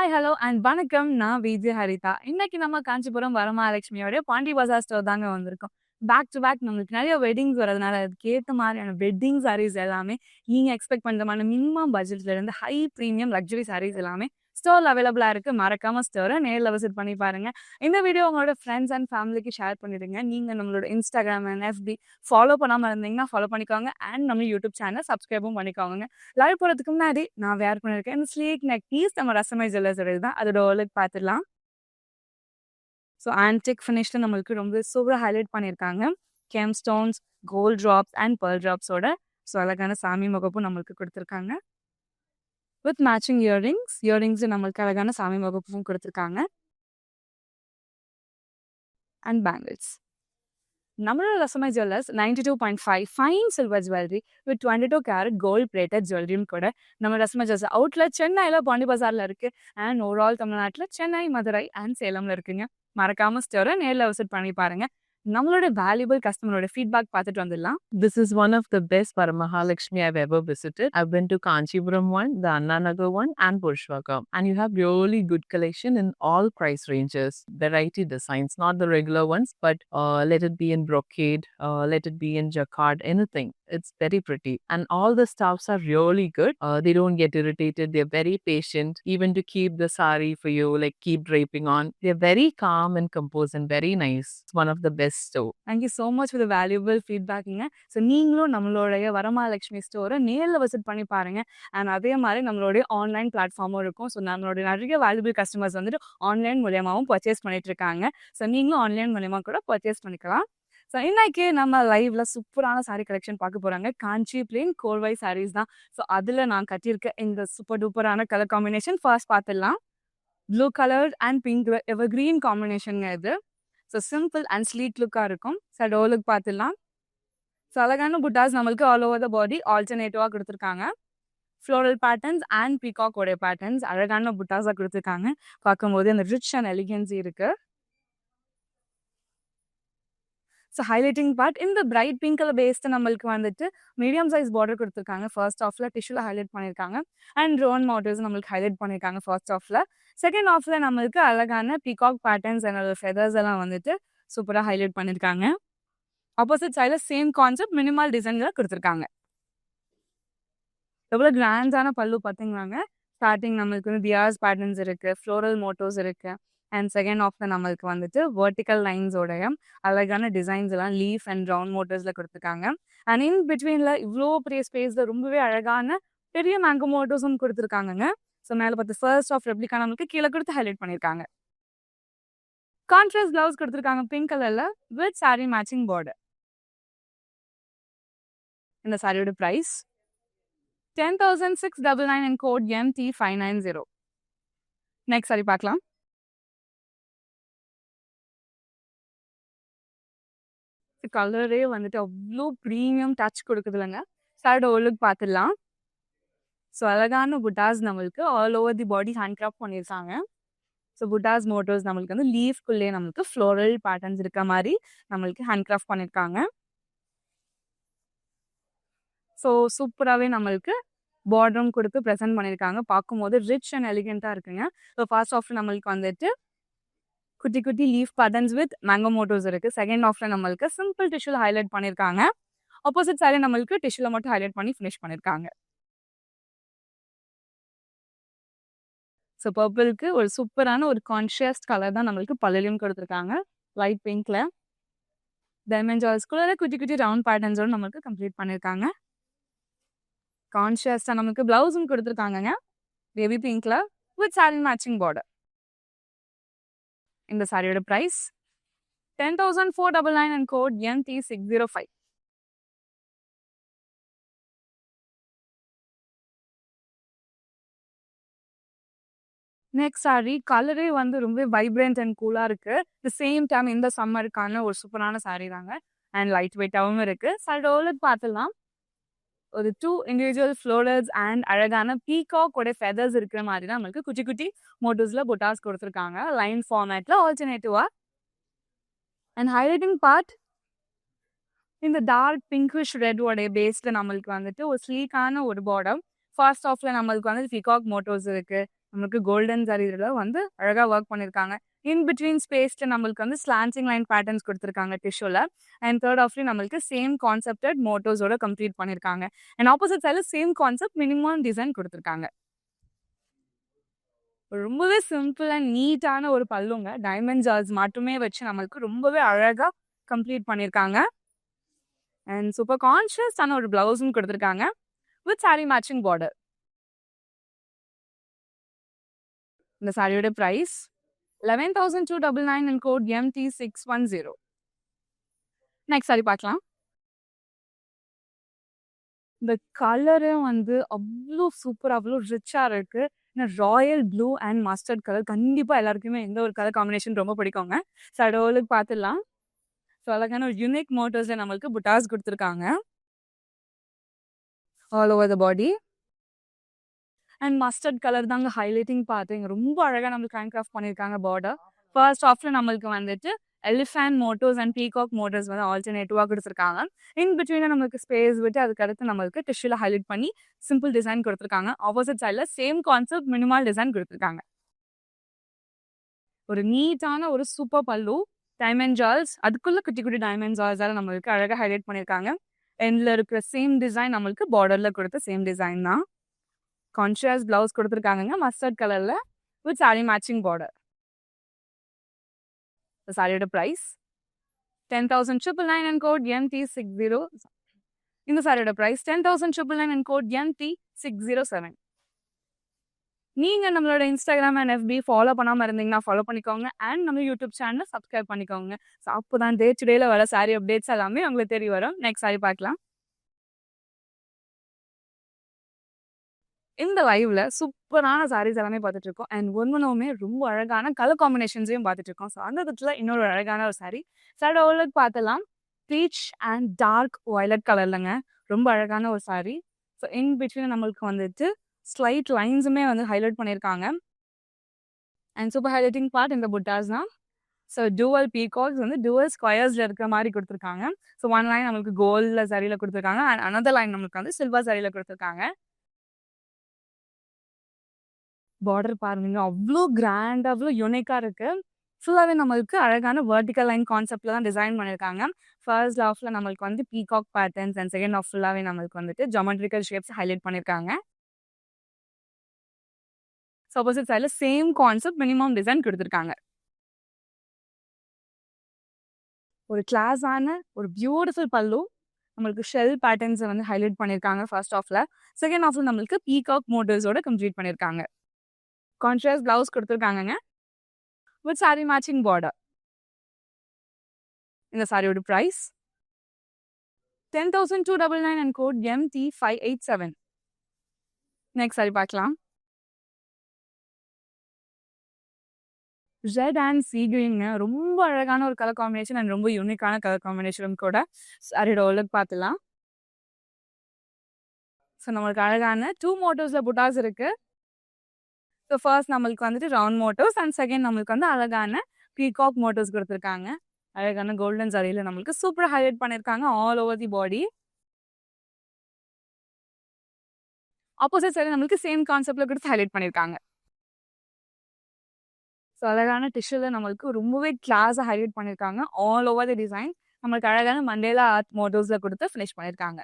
Hi, hello and வணக்கம். நான் விஜய் ஹரிதா. இன்னைக்கு நம்ம காஞ்சிபுரம் வரமகாலட்சுமியோட பாண்டி பஜார் ஸ்டோர் தாங்க வந்திருக்கோம். பேக் டு பேக் நம்மளுக்கு நெறைய வெட்டிங்ஸ் வரதுனால, அதுக்கேத்த மாரியான வெட்டிங் சாரீஸ் எல்லாமே நீங்க எக்ஸ்பெக்ட் பண்ற மாரி மினிமம் பட்ஜெட்ல இருந்து ஹை பிரீமியம் லக்ஸரி சாரீஸ் எல்லாமே ஸ்டோர்ல அவைலபிளா இருக்கு. மறக்காம ஸ்டோர நேர்ல விசிட் பண்ணி பாருங்க. இந்த வீடியோ உங்களோட ஃப்ரெண்ட்ஸ் அண்ட் ஃபேமிலிக்கு ஷேர் பண்ணிடுங்க. நீங்க நம்மளோட Instagram அண்ட் FB ஃபாலோ பண்ணாம இருந்தீங்கன்னா ஃபாலோ பண்ணிக்கோங்க. அண்ட் நம்ம YouTube சேனல் சப்ஸ்கிரைபும் பண்ணிக்கோங்க. லைவ் போறதுக்கு முன்னாடி நான் வேர் பண்ணியிருக்கேன். இந்த ஸ்லீக் நெக் பீஸ் நம்ம ரசமை ஜுவல்லர்ஸோடது தான். அதோட லுக் பார்த்துடலாம். ஸோ ஆன்டிக் ஃபினிஷ்ல நம்மளுக்கு ரொம்ப சூப்பரா ஹைலைட் பண்ணியிருக்காங்க. Gem stones, gold drops and pearl ட்ராப்ஸோட ஸோ அழகான சாமி முகப்பும் நம்மளுக்கு குடுத்துருக்காங்க. வித் மேட்சிங் இயரிங்ஸ் நம்மளுக்கு அழகான சாமி முகப்பும் குடுத்துருக்காங்க. And bangles. நம்மளோட Rasamai jewellers 92.5 fine silver jewellery with 22 carat gold plated ஜுவல்லரியும் கூட நம்ம ரசமை ஜுவல்ஸ் அவுட்லெட் சென்னையில் பாண்டி பஜாரில் இருக்கு. அண்ட் ஓவரால் தமிழ்நாட்டில் சென்னை, மதுரை அண்ட் சேலம்ல இருக்குங்க. மறக்காம ஸ்டோரை நேரில் விசிட் பண்ணி பாருங்க. நம்மளோட வேல்யூபிள் கஸ்டமரோட ஃபீட்பேக் பார்த்துட்டு வந்துடலாம். This is one of the best Varamahalakshmi I've ever visited. I've been to Kanchipuram one, the Anna Nagar one, and Pushpakam. And you have really good collection in all price ranges, variety designs, not the regular ones, but let it be in brocade, let it be in jacquard, anything. It's very pretty. And all the staffs are really good. They don't get irritated. They're very patient, even to keep the sari for you, like keep draping on. They're very calm and composed and very nice. It's one of the best store. Thank you so much for the valuable ஃபீட்பேக்குங்க. So நீங்களும் நம்மளுடைய வரமகாலட்சுமி ஸ்டோரை நேரில் visit பண்ணி பாருங்க. And அதே மாதிரி நம்மளுடைய online பிளாட்ஃபார்மும் இருக்கும். ஸோ நம்மளுடைய நிறைய வேல்யூபிள் கஸ்டமர்ஸ் வந்துட்டு ஆன்லைன் மூலியமாகவும் பர்ச்சேஸ் பண்ணிட்டு இருக்காங்க. ஸோ நீங்களும் ஆன்லைன் மூலியமா கூட பர்ச்சேஸ் பண்ணிக்கலாம். ஸோ இன்னைக்கு நம்ம லைவ்ல சூப்பரான சாரீ கலெக்ஷன் பார்க்க போறாங்க. காஞ்சி பிளேன் கோல்வாய் சாரீஸ் தான். ஸோ அதில் நான் கட்டியிருக்க இந்த சூப்பர் டூப்பரான கலர் காம்பினேஷன் ஃபர்ஸ்ட் பார்த்துடலாம். Blue colour and pink ever green காம்பினேஷனுங்க இது. ஸோ சிம்பிள் அண்ட் ஸ்லீக் லுக்காக இருக்கும். ஸோ டோ லுக் பார்த்துடலாம். ஸோ அழகான புட்டாஸ் நம்மளுக்கு ஆல் ஓவர் த பாடி ஆல்டர்னேட்டிவாக கொடுத்துருக்காங்க. ஃப்ளோரல் பேட்டர்ன்ஸ் அண்ட் பீகாக் உடைய பேட்டர்ன்ஸ் அழகான புட்டாஸாக கொடுத்துருக்காங்க. பார்க்கும்போது அந்த ரிச் அண்ட் எலிகன்சி இருக்கு. ஸோ ஹைலைட்டிங் பார்ட் இந்த பிரைட் பிங்க் கலர் பேஸ்டு நம்மளுக்கு வந்துட்டு மீடியம் சைஸ் பார்டர் கொடுத்துருக்காங்க. ஃபர்ஸ்ட் ஆஃப்ல டிஷ்யூல ஹைலைட் பண்ணியிருக்காங்க. அண்ட் ரோன் மோட்டிவ்ஸ் நம்மளுக்கு ஹைலைட் பண்ணியிருக்காங்க ஃபர்ஸ்ட் ஆஃப்ல. செகண்ட் ஆஃப்ல நம்மளுக்கு அழகான பீகாக் பேட்டர்ன்ஸ் அண்ட் ஃபெதர்ஸ் எல்லாம் வந்துட்டு சூப்பராக ஹைலைட் பண்ணியிருக்காங்க. ஆப்போசிட் சைடில் சேம் கான்செப்ட் மினிமல் டிசைன்ல கொடுத்துருக்காங்க. எவ்வளோ கிராண்டான பல்லு பார்த்தீங்கன்னாங்க. ஸ்டார்டிங் நம்மளுக்கு வந்து டியாஸ் பேட்டர்ன்ஸ் இருக்கு, ஃப்ளோரல் மோட்டோஸ் இருக்கு. அண்ட் செகண்ட் ஆஃப்ல நம்மளுக்கு வந்துட்டு வெர்டிக்கல் லைன்ஸோடைய அழகான டிசைன்ஸ் எல்லாம் லீஃப் அண்ட் ரவுண்ட் மோட்டர்ஸ்ல கொடுத்துருக்காங்க. அண்ட் இன் பிட்வீன்ல இவ்வளோ பெரிய ஸ்பேஸ்ல ரொம்பவே அழகான பெரிய மேங்கோ மோட்டோஸும் கொடுத்துருக்காங்க. ஸோ மேலே பார்த்து ஃபர்ஸ்ட் ஆஃப் ரெப்ளிகா நம்மளுக்கு கீழே கொடுத்து ஹைலைட் பண்ணியிருக்காங்க. கான்ட்ராஸ்ட் பிளவுஸ் கொடுத்துருக்காங்க பிங்க் கலர்ல வித் சாரி மேட்சிங் பார்டர். இந்த சாரியோட price 10,699 and code MT590. Next sari பார்க்கலாம். கலரே வந்துட்டு அவ்வளோ ப்ரீமியம் டச் கொடுக்குது இல்லைங்க. சாரோட லுக் பார்த்துடலாம். ஸோ அழகான புட்டாஸ் நம்மளுக்கு all over the body hand craft பண்ணியிருக்காங்க. ஸோ புட்டாஸ் மோட்டோஸ் நம்மளுக்கு வந்து லீஃப்குள்ளேயே நம்மளுக்கு ஃப்ளோரல் பேட்டர்ன்ஸ் இருக்க மாதிரி நம்மளுக்கு ஹேண்ட் கிராஃப்ட் பண்ணியிருக்காங்க. ஸோ சூப்பராகவே நம்மளுக்கு பார்டரும் கொடுத்து ப்ரெசென்ட் பண்ணியிருக்காங்க. பார்க்கும்போது ரிச் அண்ட் எலிகெண்ட்டாக இருக்குங்க. ஸோ ஃபர்ஸ்ட் ஆஃப் நம்மளுக்கு வந்துட்டு குட்டி குட்டி லீஃப் பேட்டர்ன்ஸ் வித் மேங்கோ மோட்டோஸ் இருக்கு. செகண்ட் ஆஃப்ல நம்மளுக்கு சிம்பிள் டிஷ்யூல ஹைலைட் பண்ணியிருக்காங்க. ஆப்போசிட் சைடு நம்மளுக்கு டிஷ்யூல மட்டும் ஹைலைட் பண்ணி ஃபினிஷ் பண்ணியிருக்காங்க. ஸோ பர்பிளுக்கு ஒரு சூப்பரான ஒரு கான்ட்ராஸ்ட் கலர் தான் நம்மளுக்கு பல்லுலையும் கொடுத்துருக்காங்க. லைட் பிங்க்ல டைமண்ட் ஜால்ஸ்குள்ள குட்டி குட்டி ரவுண்ட் பேட்டர்ன்ஸோட நம்மளுக்கு கம்ப்ளீட் பண்ணியிருக்காங்க. கான்ட்ராஸ்டா நமக்கு பிளவுஸும் கொடுத்துருக்காங்க பேபி பிங்க்ல வித் சாரி மேட்சிங் பார்டர். இந்த சாரியோட price 10,499 and code MT605. Next sari கலரே வந்து ரொம்ப வைப்ரண்ட் அண்ட் கூலா இருக்கு. தி சேம் டைம் இந்த சம்மருக்கான ஒரு சூப்பரான சாரி தாங்க. அண்ட் லைட் வெயிட்டாகவும் இருக்கு. சாரியோட பார்த்துலாம். ஒரு 2 இண்டிவிஜுவல் ஃப்ளோரல்ஸ் அண்ட் அழகான பீகாக் உடைய ஃபெதர்ஸ் இருக்கிற மாதிரி தான் நம்மளுக்கு குட்டி குட்டி மோட்டோஸ்ல புட்டாஸ் கொடுத்துருக்காங்க. லைன் ஃபார்மேட்ல ஆல்டர்னேட்டிவா. அண்ட் ஹைலைட்டிங் பார்ட் இந்த டார்க் பிங்கிஷ் ரெட் உடைய பேஸ்ல நம்மளுக்கு வந்துட்டு ஒரு ஸ்லீக்கான ஒரு பார்டர். ஃபர்ஸ்ட் ஆஃப்ல நம்மளுக்கு வந்து பீகாக் மோட்டோஸ் இருக்கு. நமக்கு கோல்டன் ஜரியில வந்து அழகா ஒர்க் பண்ணியிருக்காங்க. இன் பிட்வீன் ஸ்பேஸ்ல நம்மளுக்கு வந்து ஸ்லாண்டிங் லைன் பேட்டர்ன்ஸ் கொடுத்துருக்காங்க டிஷ்யூல. அண்ட் தேர்ட் ஆஃப்லயும் நம்மளுக்கு சேம் கான்செப்டட் மோட்டோஸோட கம்ப்ளீட் பண்ணியிருக்காங்க. அண்ட் ஆப்போசிட் சைடில் சேம் கான்செப்ட் மினிமம் டிசைன் கொடுத்துருக்காங்க. ரொம்பவே சிம்பிள் அண்ட் நீட்டான ஒரு பல்லுங்க. டைமண்ட் ஜார்ஸ் மட்டுமே வச்சு நம்மளுக்கு ரொம்பவே அழகா கம்ப்ளீட் பண்ணியிருக்காங்க. அண்ட் சூப்பர் கான்ஷியஸான ஒரு பிளவுஸும் கொடுத்துருக்காங்க வித் சாரி மேட்சிங் பார்டர். இந்த சாரியோட price 11,299 and code MT610. Next sari பார்க்கலாம். இந்த கலரும் வந்து அவ்வளோ சூப்பர், அவ்வளோ ரிச்சா இருக்கு. Royal blue and mustard colour கண்டிப்பா எல்லாருக்குமே இந்த ஒரு கலர் காம்பினேஷன் ரொம்ப பிடிக்குங்க. ஸோ அதோட பார்த்துடலாம். ஸோ அழகான ஒரு யூனிக் மோட்டோஸ்ல நம்மளுக்கு புட்டாஸ் கொடுத்துருக்காங்க all over the body. And mustard colour தாங்க ஹைலைட்டிங் பார்த்து ரொம்ப அழகாக நம்மளுக்கு ஹேண்ட் கிராஃப்ட் பண்ணியிருக்காங்க பார்டர். ஃபர்ஸ்ட் ஆஃப்ல நம்மளுக்கு வந்துட்டு எலிஃபேண்ட் மோட்டோஸ் அண்ட் பீகாக் மோட்டோஸ் வந்து ஆல்டர்னேட்டிவாக கொடுத்துருக்காங்க. இன் பிட்வீனில் நம்மளுக்கு ஸ்பேஸ் விட்டு அதுக்கடுத்து நம்மளுக்கு டிஷ்யூல ஹைலைட் பண்ணி சிம்பிள் டிசைன் கொடுத்துருக்காங்க. ஆப்போசிட் சைடில் சேம் கான்செப்ட் மினிமல் டிசைன் கொடுத்துருக்காங்க. ஒரு நீட்டான ஒரு சூப்பர் பல்லு, டைமண்ட் ஜால்ஸ், அதுக்குள்ள குட்டி குட்டி டைமண்ட் ஜால்ஸால நம்மளுக்கு அழகாக ஹைலைட் பண்ணியிருக்காங்க. எண்ட்ல இருக்கிற சேம் டிசைன் நம்மளுக்கு பார்டர்ல கொடுத்த சேம் டிசைன் தான். கான்ட்ராஸ்ட் பிளவுஸ் கொடுத்துருக்காங்க மஸ்டர்ட் கலர்ல வித் சாரி மேட்சிங் பார்டர். சாரியோட பிரைஸ் 10,999 அண்ட் கோட் MT60. இந்த சாரியோட பிரைஸ் 10,999 அண்ட் கோட் MT607. நீங்க நம்மளோட இன்ஸ்டாகிராம் அண்ட் FB ஃபாலோ பண்ணாம இருந்தீங்கன்னா ஃபாலோ பண்ணிக்கோங்க. அண்ட் நம்ம யூடியூப் சேனலை சப்ஸ்கிரைப் பண்ணிக்கோங்க. ஸோ அப்போதான் டே டு டேல வர சாரி அப்டேட்ஸ் எல்லாமே உங்களுக்கு தெரிய வரும். நெக்ஸ்ட் சாரி பார்க்கலாம். இந்த லைவ்ல சூப்பரான சாரீஸ் எல்லாமே பார்த்துட்டு இருக்கோம். அண்ட் ஒன்றுமே ரொம்ப அழகான கலர் காம்பினேஷன்ஸையும் பார்த்துட்டு இருக்கோம். ஸோ அந்த விதத்தில் இன்னொரு அழகான ஒரு சாரி சாரோட பார்த்தலாம். பீச் அண்ட் டார்க் வயலட் கலர்லங்க ரொம்ப அழகான ஒரு சாரி. ஸோ இன் பிட்வீன் நம்மளுக்கு வந்துட்டு ஸ்லைட் லைன்ஸுமே வந்து ஹைலைட் பண்ணியிருக்காங்க. அண்ட் சூப்பர் ஹைலைட்டிங் பார்ட் இந்த புட்டாஸ் தான். ஸோ டூவல் பீகாக்ஸ் வந்து டூவல் ஸ்கொயர்ஸில் இருக்கிற மாதிரி கொடுத்துருக்காங்க. ஸோ ஒன் லைன் நம்மளுக்கு கோல்டில் சரியில் கொடுத்துருக்காங்க. அண்ட் அனதர் லைன் நம்மளுக்கு வந்து சில்வர் சரியில் கொடுத்துருக்காங்க. பார்டர் பாருங்க அவ்வளோ கிராண்ட், அவ்வளோ யூனிக்காக இருக்கு. ஃபுல்லாகவே நம்மளுக்கு அழகான வெர்டிக்கல் லைன் கான்செப்ட்ல தான் டிசைன் பண்ணியிருக்காங்க. ஃபர்ஸ்ட் ஹாஃப்ல நம்மளுக்கு வந்து peacock patterns and second half ஃபுல்லாகவே நம்மளுக்கு வந்துட்டு ஜாமெட்ரிக்கல் ஷேப்ஸ் ஹைலைட் பண்ணியிருக்காங்க. ஆப்போசிட் சைடில் சேம் கான்செப்ட் மினிமம் டிசைன் கொடுத்துருக்காங்க. ஒரு கிளாஸான ஒரு பியூட்டிஃபுல் பல்லு நம்மளுக்கு ஷெல் பேட்டர்ன்ஸை வந்து ஹைலைட் பண்ணியிருக்காங்க ஃபர்ஸ்ட் ஹாஃப்ல. செகண்ட் ஹாஃப்ல நம்மளுக்கு பீகாக் மோட்டர்ஸோட கம்ப்ளீட் பண்ணியிருக்காங்க. கான்ட்ராஸ்ட் பிளவுஸ் கொடுத்துருக்காங்க வித் சாரி மேட்சிங் பார்டர். இந்த சாரியோட price 10,299 and code MT587. Next sari பார்க்கலாம். ரெட் அண்ட் சீ கிரீன்ங்க ரொம்ப அழகான ஒரு கலர் காம்பினேஷன் அண்ட் ரொம்ப யூனிக்கான கலர் காம்பினேஷனும் கூட. சாரியோட ஒர்க் பார்த்துலாம். ஸோ நம்மளுக்கு அழகான 2 மோட்டோஸில் புட்டாஸ் இருக்கு. ஸோ ஃபர்ஸ்ட் நம்மளுக்கு வந்துட்டு ரவுண்ட் மோட்டோஸ் அண்ட் செகண்ட் நம்மளுக்கு வந்து அழகான பீகாக் மோட்டோஸ் கொடுத்துருக்காங்க. அழகான கோல்டன் ஜரியில் நம்மளுக்கு சூப்பர் ஹைலைட் பண்ணியிருக்காங்க all over the body. Opposite side நம்மளுக்கு சேம் கான்செப்ட்ல கொடுத்து ஹைலைட் பண்ணியிருக்காங்க. ஸோ அழகான டிஷ்யூவில் நம்மளுக்கு ரொம்பவே கிளாஸாக ஹைலைட் பண்ணியிருக்காங்க ஆல் ஓவர் தி டிசைன். நம்மளுக்கு அழகான மண்டேலா ஆர்ட் மோட்டோஸில் கொடுத்து ஃபினிஷ் பண்ணியிருக்காங்க.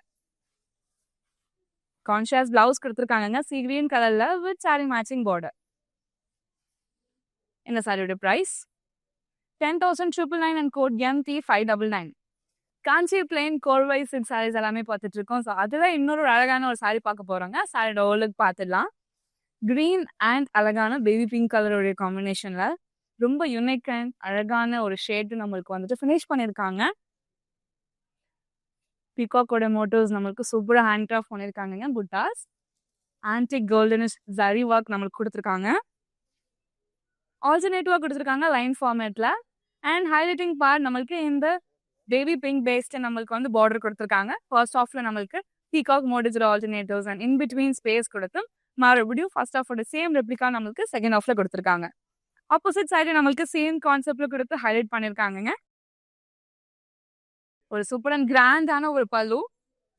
கான்ட்ராஸ்ட் பிளவுஸ் கொடுத்துருக்காங்க சீ கிரீன் கலர்ல வித் சாரி மேட்சிங் பார்டர். இந்த சாரியோட price 10,999 and code MT599. Kanchi plain கோர்வை சில்க் சாரீஸ் எல்லாமே பார்த்துட்டு இருக்கோம். ஸோ அதில் இன்னொரு அழகான ஒரு சாரி பார்க்க போகிறோங்க. சாரியோட ஓலுக்கு பார்த்துடலாம். கிரீன் அண்ட் அழகான பேபி பிங்க் கலருடைய காம்பினேஷனில் ரொம்ப யூனிக் அண்ட் அழகான ஒரு ஷேடு நம்மளுக்கு வந்துட்டு ஃபினிஷ் பண்ணியிருக்காங்க. பீகாக்கோட மோட்டோஸ் நம்மளுக்கு சூப்பராக ஹேண்ட் கிராஃப்ட் பண்ணியிருக்காங்க. புட்டாஸ் ஆன்டிக் கோல்டனிஷ் ஜரி ஒர்க் நம்மளுக்கு கொடுத்துருக்காங்க. ஆல்டர்னேட்டிவாக கொடுத்துருக்காங்க லைன் ஃபார்மேட்டில். அண்ட் ஹைலைட்டிங் பார்ட் நம்மளுக்கு இந்த பேபி பிங்க் பேஸ்டு நம்மளுக்கு வந்து பார்டர் கொடுத்துருக்காங்க. ஃபர்ஸ்ட் ஹாஃப்ல நம்மளுக்கு பீகாக் மோட்டோஸோட alternatives and in between space கொடுத்து மறுபடியும் ஃபர்ஸ்ட் ஹாஃபோட சேம் ரெப்ளிகா நம்மளுக்கு செகண்ட் ஹாஃப்ல கொடுத்துருக்காங்க. ஆப்போசிட் சைடு நம்மளுக்கு சேம் கான்செப்ட்ல கொடுத்து ஹைலைட் பண்ணியிருக்காங்க. ஒரு சூப்பர் அண்ட் கிராண்டான ஒரு பல்லு.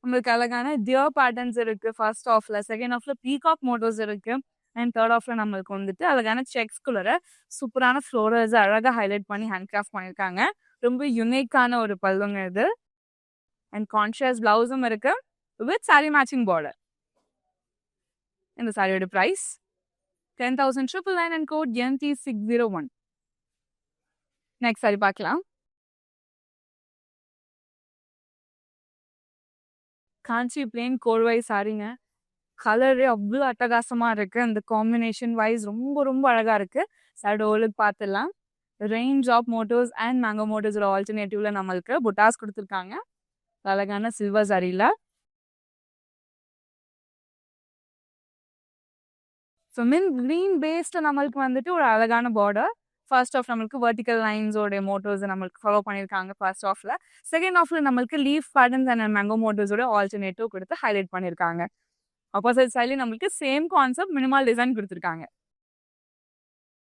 நம்மளுக்கு அழகான டியர் பேட்டர்ன்ஸ் இருக்கு ஃபர்ஸ்ட் ஹாஃப்ல. செகண்ட் ஹாஃப்ல பீகாக் மோட்டோஸ் இருக்கு. அண்ட் தேர்ட் ஆஃப்ல நம்மளுக்கு வந்துட்டு அழகான செக்ஸ்குள்ளர சூப்பரான ஃப்ளோரல்ஸ் அழகா ஹைலைட் பண்ணி ஹேண்ட் கிராஃப்ட் பண்ணியிருக்காங்க. ரொம்ப யுனிக்கான ஒரு பல்லுங்க இது. அண்ட் கான்ட்ராஸ்ட் பிளவுஸும் இருக்கு வித் saree மேட்சிங் பார்டர். இந்த சாரியோட price 10,999 and code MT601. Next sari பார்க்கலாம். காஞ்சி பிளேன் கோர்வை சாரிங்க. கலரே அவ்வளோ அட்டகாசமா இருக்கு. அந்த காம்பினேஷன் வைஸ் ரொம்ப ரொம்ப அழகா இருக்கு. சாரியோட ஓலுக்கு பார்த்துடலாம். ரெயின் ட்ராப் மோட்டோஸ் அண்ட் மேங்கோ மோட்டோஸோட ஆல்டர்னேட்டிவ்ல நம்மளுக்கு புட்டாஸ் கொடுத்துருக்காங்க. அழகான சில்வர் சாரியில. ஸோ கிரீன் பேஸ்ல நம்மளுக்கு வந்துட்டு ஒரு அழகான பார்டர். ஃபர்ஸ்ட் ஆஃப் நம்மளுக்கு வெர்டிக்கல் லைன்ஸோட மோட்டோஸ் நம்மளுக்கு ஃபாலோ பண்ணியிருக்காங்க ஃபர்ஸ்ட் ஆஃப்ல. செகண்ட் ஆஃப்ல நம்மளுக்கு லீஃப் பேட்டர்ன்ஸ் அண்ட் மேங்கோ மோட்டோஸோட ஆல்டர்னேட்டிவ் கொடுத்து ஹைலைட் பண்ணியிருக்காங்க. ஆப்போசிட் சைட்லேயும் நம்மளுக்கு சேம் கான்செப்ட் மினிமல் டிசைன் கொடுத்துருக்காங்க.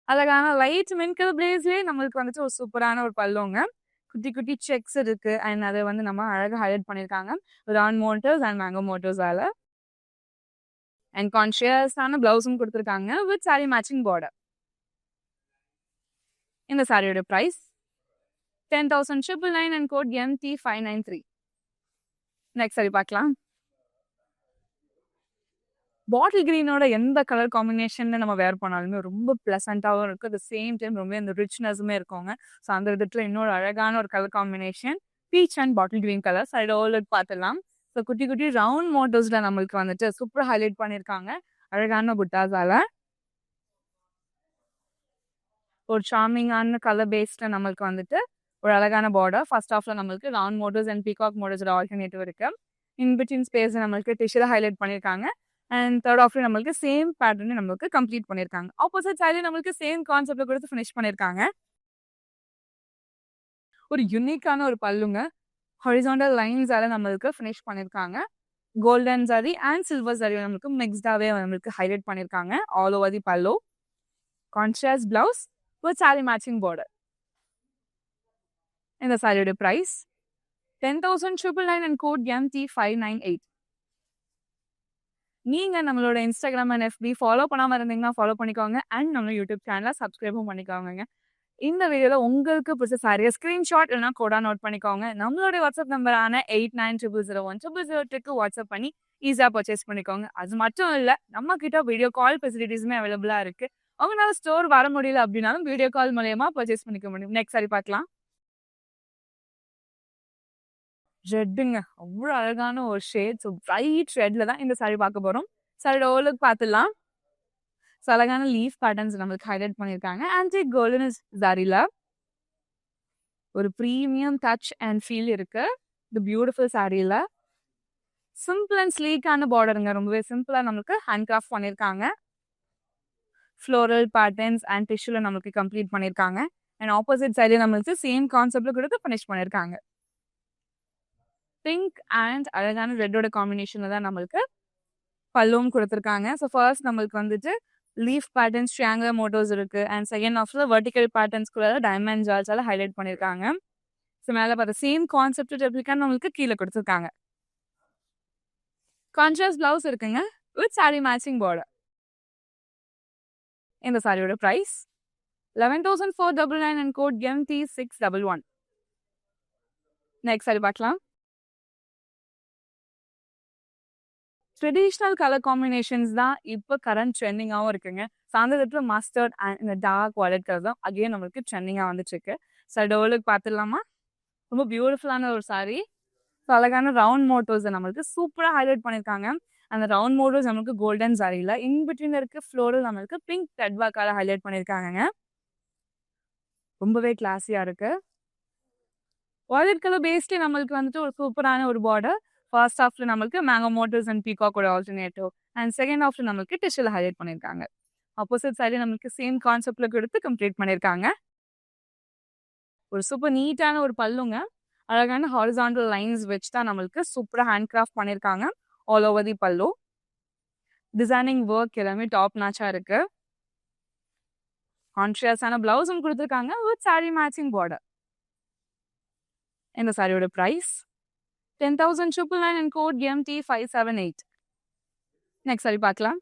அழகான லைட் மின்கல் பிளேஸ்லேயே நம்மளுக்கு வந்துட்டு ஒரு சூப்பரான ஒரு பல்லுங்க. குட்டி குட்டி செக்ஸ் இருக்கு அண்ட் அதை வந்து நம்ம அழகாக ஹைலைட் பண்ணியிருக்காங்க ரவுண்ட் மோட்டோஸ் அண்ட் மேங்கோ மோட்டோஸால. அண்ட் கான்ஷியஸான பிளவுஸும் கொடுத்துருக்காங்க வித் சாரி மேட்சிங் பார்டர். இந்த சாரியோட price 10,999 and code MT593. Next sari பார்க்கலாம். பாட்டில் கிரீனோட எந்த கலர் காம்பினேஷன்ல நம்ம வேர் பண்ணாலுமே ரொம்ப பிளசண்டாகவும் இருக்கும். அட் த சேம் டைம் ரொம்ப இந்த ரிச்னஸுமே இருக்குங்க. ஸோ அந்த விதத்தில் இன்னொரு அழகான ஒரு colour combination peach and bottle green colour. Side ஓல்ட் பார்த்துலாம். ஸோ குட்டி குட்டி ரவுண்ட் மோட்டோஸ்ல நம்மளுக்கு வந்துட்டு சூப்பர் ஹைலைட் பண்ணியிருக்காங்க அழகான புட்டாஸால. ஒரு சார்மிங்கான கலர் பேஸ்ல நம்மளுக்கு வந்துட்டு ஒரு அழகான பார்டர். ஃபர்ஸ்ட் ஆஃப்ல நம்மளுக்கு round motifs and peacock மோட்டோஸோட alternative இருக்கு. இன்பிட்வீன் ஸ்பேஸ் நம்மளுக்கு டிஷ்யூல ஹைலைட் பண்ணியிருக்காங்க. அண்ட் தேர்ட் ஆஃப்ல நம்மளுக்கு சேம் பேட்டர்ன் நம்மளுக்கு கம்ப்ளீட் பண்ணியிருக்காங்க. ஆப்போசிட் சைட்ல நம்மளுக்கு சேம் கான்செப்ட்ல கொடுத்து ஃபினிஷ் பண்ணியிருக்காங்க. ஒரு யூனிக்கான ஒரு பல்லுங்க. ஹாரிசான்டல் லைன்ஸால நம்மளுக்கு ஃபினிஷ் பண்ணியிருக்காங்க. கோல்டன் சரி அண்ட் சில்வர் சரி நம்மளுக்கு மிக்ஸ்டாவே நம்மளுக்கு ஹைலைட் பண்ணியிருக்காங்க ஆல் ஓவர் தி பல்லு. Contrast blouse with sari matching border. இந்த சாரியோட பிரைஸ் 10,999 அண்ட் கோட் MT598. நீங்க நம்மளோட இன்ஸ்டாகிராம் அண்ட் FB ஃபாலோ பண்ணாம இருந்தீங்கன்னா ஃபாலோ பண்ணிக்கோங்க அண்ட் நம்ம யூடியூப் சேனலை சப்ஸ்கிரைபும் பண்ணிக்கோங்க. இந்த வீடியோல உங்களுக்கு பிடிச்ச சாரியை ஸ்கிரீன்ஷாட் இல்லைனா கோடா நோட் பண்ணிக்கோங்க. நம்மளுடைய வாட்ஸ்அப் நம்பரான 8900010002க்கு வாட்ஸ்அப் பண்ணி ஈஸியாக பர்ச்சேஸ் பண்ணிக்கோங்க. அது மட்டும் இல்லை, நம்ம கிட்ட வீடியோ கால் ஃபெசிலிட்டிஸுமே அவைலபிளா இருக்கு. அவங்களால ஸ்டோர் வர முடியல அப்படின்னாலும் வீடியோ கால் மூலயமா பர்ச்சேஸ் பண்ணிக்க முடியும். நெக்ஸ்ட் சாரி பார்க்கலாம். ரெட்டுங்க, அவ்வளோ அழகான ஒரு ஷேட். ஸோ பிரைட் ரெட்ல தான் இந்த சாரி பார்க்க போறோம். சாரியோட ஓலுக்கு பார்த்துடலாம். ஸோ அழகான லீஃப் பேட்டர்ன்ஸ் நம்மளுக்கு ஹைலைட் பண்ணியிருக்காங்க. ஆன்டிக் கோல்டன் சாரில ஒரு ப்ரீமியம் டச் அண்ட் ஃபீல் இருக்கு இந்த பியூட்டிஃபுல் சாரியில. சிம்பிள் அண்ட் ஸ்லீக்கான பார்டருங்க. ரொம்பவே சிம்பிளா நம்மளுக்கு ஹேண்ட் கிராஃப்ட் பண்ணியிருக்காங்க. ஃப்ளோரல் பேட்டர்ன்ஸ் அண்ட் டிஷ்யூல நம்மளுக்கு கம்ப்ளீட் பண்ணியிருக்காங்க. அண்ட் ஆப்போசிட் சைடில் நம்மளுக்கு சேம் கான்செப்ட்ல கொடுத்து ஃபினிஷ் பண்ணியிருக்காங்க. பிங்க் அண்ட் அழகான ரெட்டோட காம்பினேஷன்ல தான் நம்மளுக்கு பல்லும் கொடுத்துருக்காங்க. ஸோ ஃபர்ஸ்ட் நம்மளுக்கு வந்துட்டு லீஃப் பேட்டர்ன்ஸ் ட்ரையாங்குலர் மோட்டோஸ் இருக்கு. அண்ட் செகண்ட் ஆஃப்ல வெர்டிக்கல் பேட்டர்ன்ஸ்குள்ள டைமண்ட் ஜால்ஸால ஹைலைட் பண்ணியிருக்காங்க. ஸோ மேலே பார்த்த சேம் கான்செப்ட் ரெப்ளிகா நம்மளுக்கு கீழே கொடுத்துருக்காங்க. கான்ட்ராஸ்ட் பிளவுஸ் இருக்குங்க வித் சாரி மேட்சிங் பார்டர். இந்த சாரியோட price 11,499 and code MT611. Next sari பார்க்கலாம். ட்ரெடிஷ்னல் கலர் காம்பினேஷன்ஸ் தான் இப்போ கரண்ட் ட்ரெண்டிங்காகவும் இருக்குங்க. சாயந்தரத்தில் மஸ்டர்ட் அண்ட் இந்த டார்க் வாலெட் கலர் தான் அகைன் நம்மளுக்கு ட்ரெண்டிங்காக வந்துட்டு இருக்கு. சார் டோலுக்கு பார்த்துடலாமா? ரொம்ப பியூட்டிஃபுல்லான ஒரு சாரி. ஸோ அழகான ரவுண்ட் மோட்டோஸை நம்மளுக்கு சூப்பராக ஹைலைட் பண்ணியிருக்காங்க. அந்த ரவுண்ட் மோட்டோஸ் நம்மளுக்கு கோல்டன் சாரியில் இன்பிட்வீன் இருக்க ஃப்ளோரல் நம்மளுக்கு பிங்க் டட்வாக்கால ஹைலைட் பண்ணியிருக்காங்க. ரொம்பவே கிளாஸியாக இருக்கு. வாலெட் கலர் பேஸ்டே நம்மளுக்கு வந்துட்டு ஒரு சூப்பரான ஒரு பார்டர். ஃபர்ஸ்ட் ஹாஃப்ல நம்மளுக்கு மேங்கோ மோட்டர்ஸ் அண்ட் பீகாக்கோட ஆல்டர்னேட்டிவ் அண்ட் செகண்ட் ஹாஃப்ல நம்மளுக்கு டிஷ்யூல ஹைலைட் பண்ணியிருக்காங்க. ஆப்போசிட் சைடு நம்மளுக்கு சேம் கான்செப்ட்ல கொடுத்து கம்ப்ளீட் பண்ணியிருக்காங்க. ஒரு சூப்பர் நீட்டான ஒரு பல்லுங்க. அழகான ஹாரிசான்டல் லைன்ஸ் வச்சு தான் நம்மளுக்கு சூப்பராக ஹேண்ட் கிராஃப்ட் பண்ணியிருக்காங்க ஆல் ஓவர் தி பல்லு. டிசைனிங் ஒர்க் எல்லாமே டாப் நாச்சா இருக்கு. கான்ட்ராஸ்டான பிளவுஸும் கொடுத்துருக்காங்க வித் சாரி மேட்சிங் பார்டர். இந்த சாரியோட price 10,999 and code MT578. Next sari பார்க்கலாம்.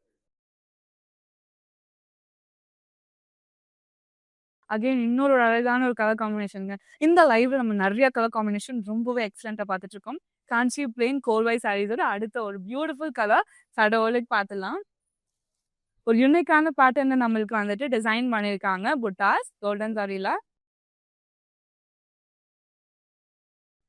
அகைன் இன்னொரு ஒரு அழகான ஒரு கலர் காம்பினேஷனுங்க. இந்த லைவ்ல நம்ம நெறைய கலர் காம்பினேஷன் ரொம்பவே எக்ஸலென்ட்டா பார்த்துட்டு இருக்கோம். காஞ்சி பிளெயின் கோல்வாய் சாரீஸோட அடுத்த ஒரு பியூட்டிஃபுல் கலர் சடோலிக் பார்த்துடலாம். ஒரு யூனிக்கான பேட்டர்ன்ல நம்மளுக்கு வந்துட்டு டிசைன் பண்ணியிருக்காங்க புட்டாஸ் கோல்டன் சாரில.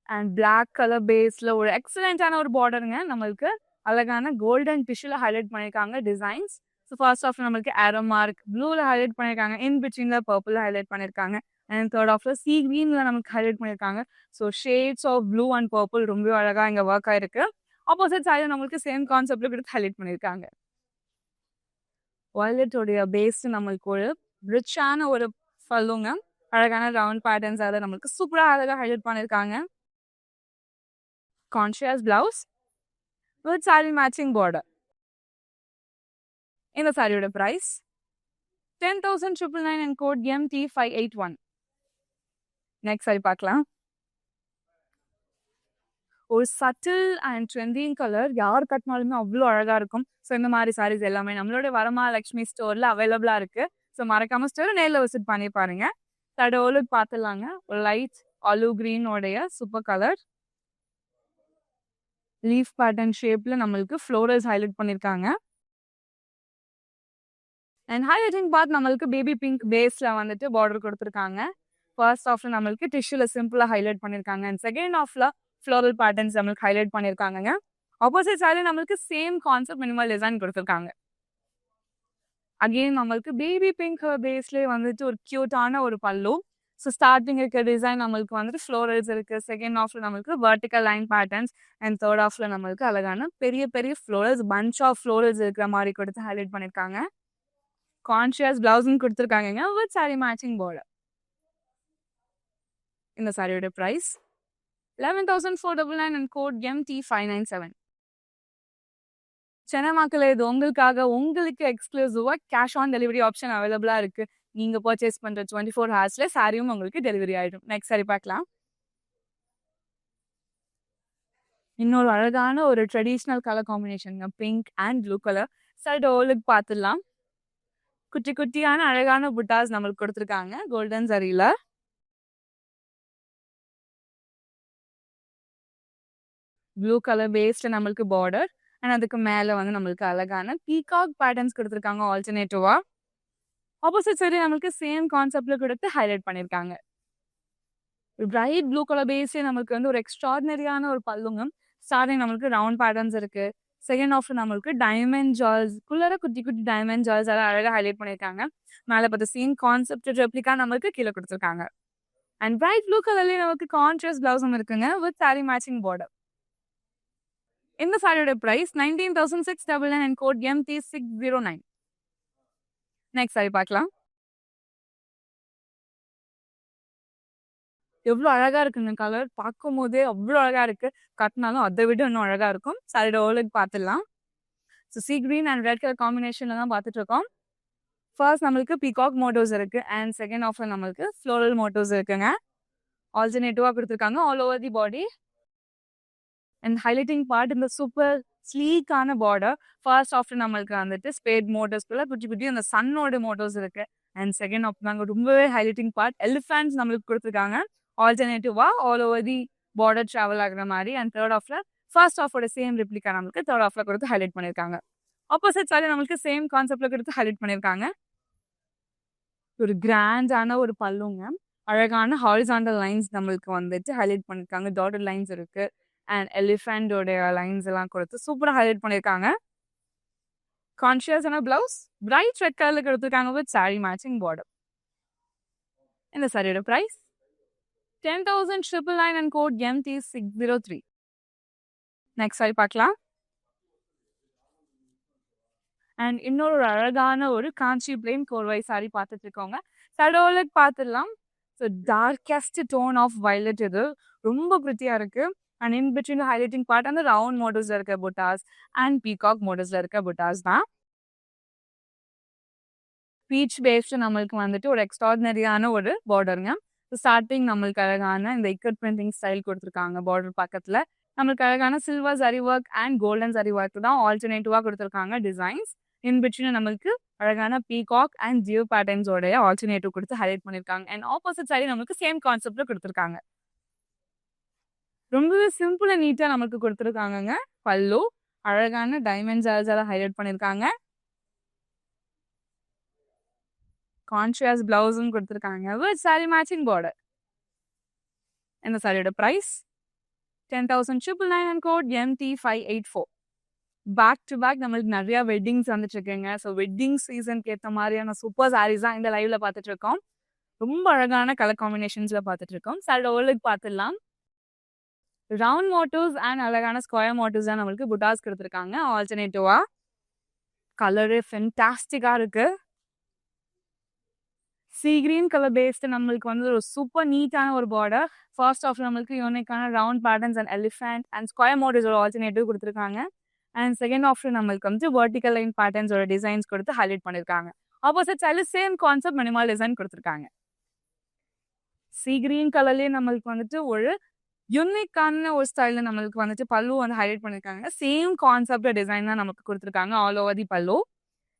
அண்ட் பிளாக் கலர் பேஸ்ல ஒரு எக்ஸலென்ட்டான ஒரு பார்டருங்க. நம்மளுக்கு அழகான கோல்டன் டிஷ்யூல ஹைலைட் பண்ணியிருக்காங்க டிசைன்ஸ். ஸோ ஃபர்ஸ்ட் ஆஃப் நம்மளுக்கு ஏரோ மார்க் ப்ளூல ஹைலைட் பண்ணியிருக்காங்க. இன் பிட்வீன்ல பர்பிள்ல ஹைலைட் பண்ணியிருக்காங்க. அண்ட் தேர்ட் ஆஃப்ல சீ கிரீன்ல நமக்கு ஹைலைட் பண்ணியிருக்காங்க. So shades of blue and purple ரொம்ப அழகா இங்க ஒர்க் ஆயிருக்கு. ஆப்போசிட் சைடு நம்மளுக்கு சேம் கான்செப்ட்ல கொடுத்து ஹைலைட் பண்ணியிருக்காங்க. வயலட்டோடைய பேஸ் நம்மளுக்கு ஒரு ரிச்சான ஒரு பல்லுங்க. அழகான ரவுண்ட் பேட்டர்ன்ஸ் அதை நம்மளுக்கு சூப்பரா அழகா ஹைலைட் பண்ணியிருக்காங்க. கான்ஷியஸ் blouse with sari matching border. இந்த சாரியோட price 10,999 and code MT581. Next sari பார்க்கலாம். ஒரு சட்டில் அண்ட் ட்ரெண்டிங் கலர் யார் கட்டினாலுமே அவ்வளோ அழகா இருக்கும். ஸோ இந்த மாதிரி சாரீஸ் எல்லாமே நம்மளோட வரமகாலட்சுமி ஸ்டோர்ல அவைலபிளா இருக்கு. ஸோ மறக்காம ஸ்டோர் நேரில் விசிட் பண்ணி பாருங்க. தடோலுக்கு பார்த்துலாங்க. ஒரு லைட் ஆலிவ் கிரீன் உடைய சூப்பர் கலர் லீஃப் பேட்டர்ன் ஷேப்ல நம்மளுக்கு ஃப்ளோரல்ஸ் ஹைலைட் பண்ணியிருக்காங்க. அண்ட் ஹைலைட்டிங் பார்ட் நம்மளுக்கு பேபி பிங்க் பேஸ்ல வந்துட்டு பார்டர் கொடுத்துருக்காங்க. ஃபர்ஸ்ட் ஆஃப்ல நம்மளுக்கு டிஷ்யூல சிம்பிளா ஹைலைட் பண்ணியிருக்காங்க. அண்ட் செகண்ட் ஆஃப்ல ஃப்ளோரல் பேட்டர்ன்ஸ் நம்மளுக்கு ஹைலைட் பண்ணியிருக்காங்க. ஆப்போசிட் சைடில் நம்மளுக்கு சேம் கான்செப்ட் மினிமல் டிசைன் கொடுத்துருக்காங்க. அகெயின் நம்மளுக்கு பேபி பிங்க் பேஸ்லேயே வந்துட்டு ஒரு கியூட்டான ஒரு பல்லு. ஸோ ஸ்டார்டிங் இருக்க டிசைன் நம்மளுக்கு வந்துட்டு ஃப்ளோரல்ஸ் இருக்கு. செகண்ட் ஆஃப்ல நம்மளுக்கு vertical line patterns and third ஆஃப்ல நம்மளுக்கு அழகான பெரிய பெரிய ஃப்ளோரல்ஸ் பஞ்ச் ஆஃப் ஃப்ளோரல்ஸ் இருக்கிற மாதிரி கொடுத்து ஹைலைட் பண்ணியிருக்காங்க. கான்ஷியஸ் பிளவுஸும் கொடுத்துருக்காங்க வித் சாரி மேட்சிங் பார்டர். இந்த சாரியோட price 11,499 and code MT597. Chennai மக்களே, இது உங்களுக்காக உங்களுக்கு எக்ஸ்க்ளூசிவா கேஷ் ஆன் டெலிவரி ஆப்ஷன் அவைலபிளா இருக்கு. நீங்க பர்ச்சேஸ் பண்ற 24 ஹவர்ஸ்ல சாரியும் உங்களுக்கு டெலிவரி ஆயிடும். நெக்ஸ்ட் சாரி பார்க்கலாம். இன்னொரு அழகான ஒரு traditional colour combination pink and blue colour. சைடோலுக்கு பார்த்துடலாம். குட்டி குட்டியான அழகான புட்டாஸ் நம்மளுக்கு கொடுத்துருக்காங்க கோல்டன் சரியில. ப்ளூ கலர் பேஸ்ல நம்மளுக்கு பார்டர் அண்ட் அதுக்கு மேல வந்து நம்மளுக்கு அழகான பீகாக் பேட்டர்ன்ஸ் கொடுத்துருக்காங்க ஆல்டர்னேட்டிவா. ஆப்போசிட் சைடு நம்மளுக்கு சேம் கான்செப்ட்ல கொடுத்து ஹைலைட் பண்ணியிருக்காங்க. பிரைட் ப்ளூ கலர் பேஸே நம்மளுக்கு வந்து ஒரு எக்ஸ்ட்ராடினரியான ஒரு பல்லுங்க. ஸ்டார்டிங் நம்மளுக்கு ரவுண்ட் பேட்டர்ன்ஸ் இருக்கு. செகண்ட் ஆஃப் நம்மளுக்கு டைமண்ட் ஜால்ஸ் குள்ளர குட்டி குட்டி டைமண்ட் ஜால்ஸ் எல்லாம் அழகாக ஹைலைட் பண்ணியிருக்காங்க. மேலே பார்த்து சேம் கான்செப்ட் ரெப்ளிகா நம்மளுக்கு கீழே கொடுத்துருக்காங்க. அண்ட் பிரைட் ப்ளூ கலர்லேயே நமக்கு கான்ட்ராஸ்ட் பிளவுஸும் இருக்குங்க வித் சாரி மேட்சிங் பார்டர். இந்த சாரியோட price 19,699 and code MT609. Next sari பார்க்கலாம். எவ்வளோ அழகா இருக்குங்க கலர். பார்க்கும் போதே அவ்வளோ அழகா இருக்கு. கட்டினாலும் அதை விட இன்னும் அழகா இருக்கும். சாரியோட ஓலுக்கு பார்த்துடலாம். So sea green and red colour காம்பினேஷன்ல தான் பார்த்துட்டு இருக்கோம். ஃபர்ஸ்ட் நம்மளுக்கு பீகாக் மோட்டோஸ் இருக்கு அண்ட் செகண்ட் ஆஃப்ல நம்மளுக்கு ஃப்ளோரல் மோட்டோஸ் இருக்குங்க. ஆல்டர்னேட்டிவா கொடுத்துருக்காங்க all over the body. And highlighting part இந்த சூப்பர் ஸ்லீக்கான பார்டர். ஃபர்ஸ்ட் ஆஃப்ல நம்மளுக்கு வந்துட்டு ஸ்பேட் மோட்டோஸ்க்குள்ள குட்டி குட்டி அந்த சன்னோட மோட்டோஸ் இருக்கு. அண்ட் செகண்ட் ஆஃப் நாங்கள் ரொம்பவே ஹைலைட்டிங் பார்ட் எலிஃபேண்ட்ஸ் நம்மளுக்கு கொடுத்துருக்காங்க ஆல்டர்னேட்டிவா all over the border travel ஆகுற மாதிரி. அண்ட் தேர்ட் ஆஃப்ல ஃபர்ஸ்ட் ஆஃபோட சேம் ரெப்ளிகா நம்மளுக்கு தேர்ட் ஆஃப்ல கொடுத்து ஹைலைட் பண்ணியிருக்காங்க. ஆப்போசிட் சைடு நம்மளுக்கு சேம் கான்செப்ட்ல கொடுத்து ஹைலைட் பண்ணியிருக்காங்க. ஒரு கிராண்டான ஒரு பல்லுங்க. அழகான ஹாரிசாண்டல் லைன்ஸ் நம்மளுக்கு வந்துட்டு ஹைலைட் பண்ணியிருக்காங்க. டாட்டட் லைன்ஸ் இருக்கு அண்ட் எலிஃபென்டோடைய லைன்ஸ் எல்லாம் கொடுத்து சூப்பராக ஹைலைட் பண்ணியிருக்காங்க. கான்ஷியஸான பிளவுஸ் பிரைட் ரெட் கலர்ல கொடுத்துருக்காங்க வித் சாரி மேட்சிங் பார்டர். இந்த சாரியோட price 10,999 and code MT603. Next sari பார்க்கலாம். அண்ட் இன்னொரு அழகான ஒரு காஞ்சி பிளெயின் கோர்வாய் சாரி பார்த்துட்டு இருக்கோங்க. சடோலுக்கு பார்த்துடலாம். So darkest tone of violet இது ரொம்ப பிரிட்டியா இருக்கு. And in between highlighting part அந்த ரவுண்ட் மோட்டோஸ்ல இருக்க புட்டாஸ் அண்ட் பீகாக் மோட்டோஸ்ல இருக்க புட்டாஸ் தான். பீச் பேஸ்ட் நம்மளுக்கு வந்துட்டு ஒரு எக்ஸ்ட்ராடினரியான ஒரு பார்டருங்க. ஸ்டார்டிங் நம்மளுக்கு அழகான இந்த இக்கட் பிரிண்டிங் ஸ்டைல் கொடுத்துருக்காங்க. பார்டர் பக்கத்துல நம்மளுக்கு அழகான சில்வர் சரி ஒர்க் அண்ட் கோல்டன் சரி ஒர்க் தான் ஆல்டர்னேட்டிவா கொடுத்துருக்காங்க டிசைன்ஸ். இன் பிட்வீன் நம்மளுக்கு அழகான பீகாக் அண்ட் ஜியோ பேட்டர்ன்ஸோடைய ஆல்டர்னேட்டிவ் கொடுத்து ஹைலைட் பண்ணியிருக்காங்க. அண்ட் ஆப்போசிட் சைடு நமக்கு சேம் கான்செப்ட்ல கொடுத்துருக்காங்க. ரொம்பவே சிம்பிள் அண்ட் நீட்டா நமக்கு கொடுத்துருக்காங்கங்க. பல்லு அழகான டைமண்ட் ஜால்ஸால ஹைலைட் பண்ணியிருக்காங்க. கான்ட்ராஸ்ட் பிளவுஸும் கொடுத்துருக்காங்க வித் சாரி மேட்சிங் பார்டர். இந்த சாரியோட price 10,999 and code MT584. Back to back நம்மளுக்கு நிறைய வெட்டிங்ஸ் வந்துட்டு இருக்குங்க. ஸோ வெட்டிங் சீசனுக்கு ஏற்ற மாதிரியான சூப்பர் சாரீஸ் தான் இந்த லைவ்ல பார்த்துட்டு இருக்கோம். ரொம்ப அழகான கலர் காம்பினேஷன்ஸ்ல பார்த்துட்டு இருக்கோம். சாரியோட ஓவர்லுக் பார்த்துடலாம். ரவுண்ட் மோட்டிவ்ஸ் அண்ட் அழகான ஸ்கொயர் மோட்டிவ்ஸ் தான் நம்மளுக்கு புட்டாஸ் கொடுத்துருக்காங்க. ஆல்டர்னேட்டிவா கலரு ஃபென்டாஸ்டிக்கா இருக்கு. சீ கிரீன் கலர் பேஸ்டு நம்மளுக்கு வந்து ஒரு சூப்பர் நீட்டான ஒரு பார்டர். ஃபர்ஸ்ட் ஆஃப் நம்மளுக்கு யூனிக்கான round patterns and elephant and square motifs ஒரு ஆல்டர்னேட்டிவ் கொடுத்துருக்காங்க. அண்ட் செகண்ட் ஆஃப் நம்மளுக்கு வந்து வெர்டிக்கல் லைன் பேட்டர்ன்ஸோட டிசைன்ஸ் கொடுத்து ஹைலைட் பண்ணியிருக்காங்க. ஆப்போசிட் சைடில் சேம் கான்செப்ட் மினிமல் டிசைன் கொடுத்துருக்காங்க. சீ கிரீன் கலர்லேயே நம்மளுக்கு வந்துட்டு ஒரு யூனிக்கான ஒரு ஸ்டைலில் நம்மளுக்கு வந்துட்டு பல்லு வந்து ஹைலைட் பண்ணியிருக்காங்க. சேம் கான்செப்ட் டிசைன் தான் நமக்கு கொடுத்துருக்காங்க ஆல் ஓவர் தி பல்லு.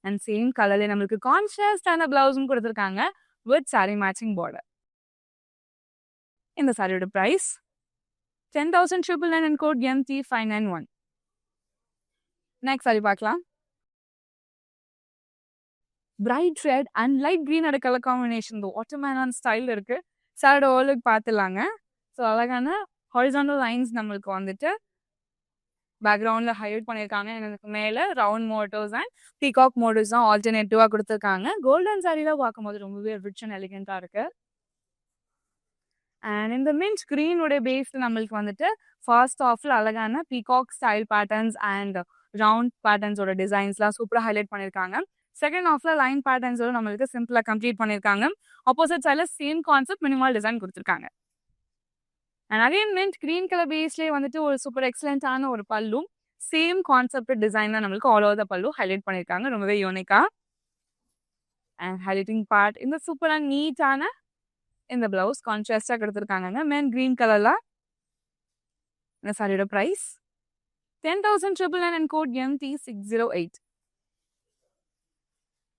அண்ட் சேம் கலர்லேயே நம்மளுக்கு கான்ட்ராஸ்டான பிளவுஸும் கொடுத்துருக்காங்க வித் சாரி மேட்சிங் பார்டர். இந்த சாரியோட price 10,999 and code MT591. Next sari பார்க்கலாம். பிரைட் ரெட் அண்ட் லைட் கிரீனோட கலர் காம்பினேஷன் வாட்டர்மெலன் ஸ்டைல் இருக்கு. சாரியோட ஓவர்லுக் பார்த்துலாங்க. ஸோ அழகான ஹாரிசான்டல் லைன்ஸ் நம்மளுக்கு வந்துட்டு பேக்ரவுண்டில் ஹைலைட் பண்ணியிருக்காங்க. எனக்கு மேலே round motifs and peacock motifs தான் ஆல்டர்னேட்டிவாக கொடுத்துருக்காங்க. கோல்டன் சாரியில் பார்க்கும்போது ரொம்பவே ரிச் அண்ட் எலிகென்ட்டாக இருக்கு. அண்ட் இந்த மின்ட் கிரீனுடைய பேஸில் நம்மளுக்கு வந்துட்டு ஃபர்ஸ்ட் ஆஃபில் அழகான peacock style patterns and round பேட்டர்ன்ஸோட டிசைன்ஸ்லாம் சூப்பராக ஹைலைட் பண்ணியிருக்காங்க. செகண்ட் ஆஃபில் லைன் பேட்டர்ன்ஸோட நம்மளுக்கு சிம்பிளாக கம்ப்ளீட் பண்ணியிருக்காங்க. ஆப்போசிட் சைடில் சேம் கான்செப்ட் மினிமல் டிசைன் கொடுத்துருக்காங்க. And again mint green colour பேஸ்லேயே வந்துட்டு ஒரு சூப்பர் எக்ஸலண்டான ஒரு பல்லு. சேம் கான்செப்ட் டிசைன் தான் நம்மளுக்கு ஆல் ஓவர் த பல்லு ஹைலைட் பண்ணியிருக்காங்க. ரொம்பவே யூனிக்கா. அண்ட் ஹைலைட்டிங் பார்ட் இந்த சூப்பராக நீட்டான இந்த பிளவுஸ் கான்ட்ராஸ்டாக கொடுத்துருக்காங்க மென் கிரீன் கலர்ல. இந்த சாரியோட பிரைஸ் 10,999 அண்ட் கோட் MT608.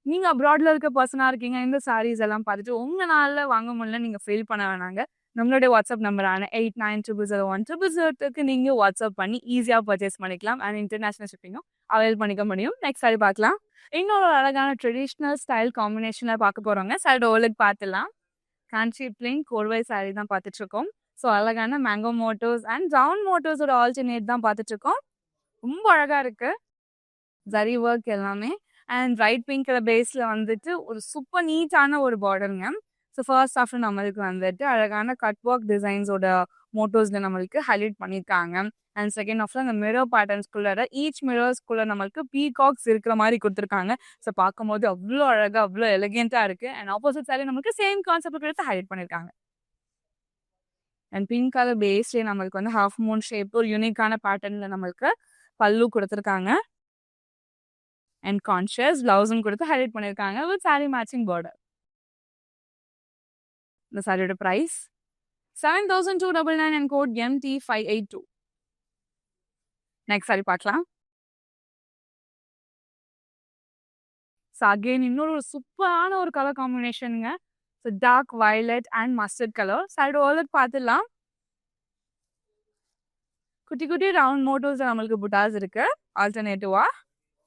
நீங்க அப்ராட்ல இருக்க பர்சனா இருக்கீங்க, இந்த சாரீஸ் எல்லாம் பார்த்துட்டு உங்களால வாங்க முடியல நீங்க ஃபீல் பண்ண வேணாங்க. நம்மளுடைய வாட்ஸ்அப் நம்பரான 89000100 நீங்க வாட்ஸ்அப் பண்ணி ஈஸியா பர்ச்சேஸ் பண்ணிக்கலாம். அண்ட் இன்டர்நேஷனல் ஷிப்பிங்கும் அவைல் பண்ணிக்க முடியும். நெக்ஸ்ட் சாரி பார்க்கலாம். இன்னொரு அழகான ட்ரெடிஷ்னல் ஸ்டைல் காம்பினேஷன்ல பார்க்க போறோங்க. சாரியோட ஓவர்லுக் பார்த்துலாம். காஞ்சி பிளைன் கோர்வை சாரி தான் பார்த்துட்டு இருக்கோம். ஸோ அழகான மேங்கோ மோட்டிவ்ஸ் அண்ட் ரவுண்ட் மோட்டிவ்ஸோட ஆல்டர்னேட் தான் பார்த்துட்டு இருக்கோம். ரொம்ப அழகா இருக்கு ஜரி ஒர்க் எல்லாமே. அண்ட் ரைட் பிங்க் கலர் பேஸ்ல வந்துட்டு ஒரு சூப்பர் நீட்டான ஒரு பார்டருங்க. ஸோ ஃபர்ஸ்ட் ஆஃப்டர் நம்மளுக்கு வந்துட்டு அழகான கட் ஒர்க் டிசைன்ஸோட மோட்டோஸ்ல நம்மளுக்கு ஹைலைட் பண்ணியிருக்காங்க. அண்ட் செகண்ட் ஆஃப்ல அந்த மிரர் பேட்டர்ன்ஸ்குள்ளார ஈச் மிரர்ஸ்குள்ள நம்மளுக்கு பீகாக்ஸ் இருக்கிற மாதிரி கொடுத்துருக்காங்க. ஸோ பார்க்கும்போது அவ்வளோ அழகா அவ்வளோ எலிகென்ட்டா இருக்கு. அண்ட் ஆப்போசிட் சைடு நம்மளுக்கு சேம் கான்செப்ட் எடுத்து ஹைலைட் பண்ணியிருக்காங்க. அண்ட் பிங்க் கலர் பேஸ்லேயே நம்மளுக்கு வந்து ஹாஃப் மூன் ஷேப் ஒரு யூனிக்கான பேட்டர்ன்ல நம்மளுக்கு பல்லு கொடுத்துருக்காங்க. அண்ட் கான்ஷியஸ் பிளவுஸும் கொடுத்து ஹைலைட் பண்ணியிருக்காங்க வித் சாரி மேட்சிங் பார்டர். இந்த சாரியோட price 7,299 and code MT582. Next sari பார்க்கலாம். ஸோ அகெயின் இன்னொரு ஒரு சூப்பரான ஒரு கலர் காம்பினேஷனுங்க. So dark violet and mustard colour. சாரியோட ஓவர்லுக் பார்த்துடலாம். குட்டி குட்டி ரவுண்ட் மோட்டிவ்ஸ் நம்மளுக்கு புட்டாஸ் இருக்கு ஆல்டர்னேட்டிவா.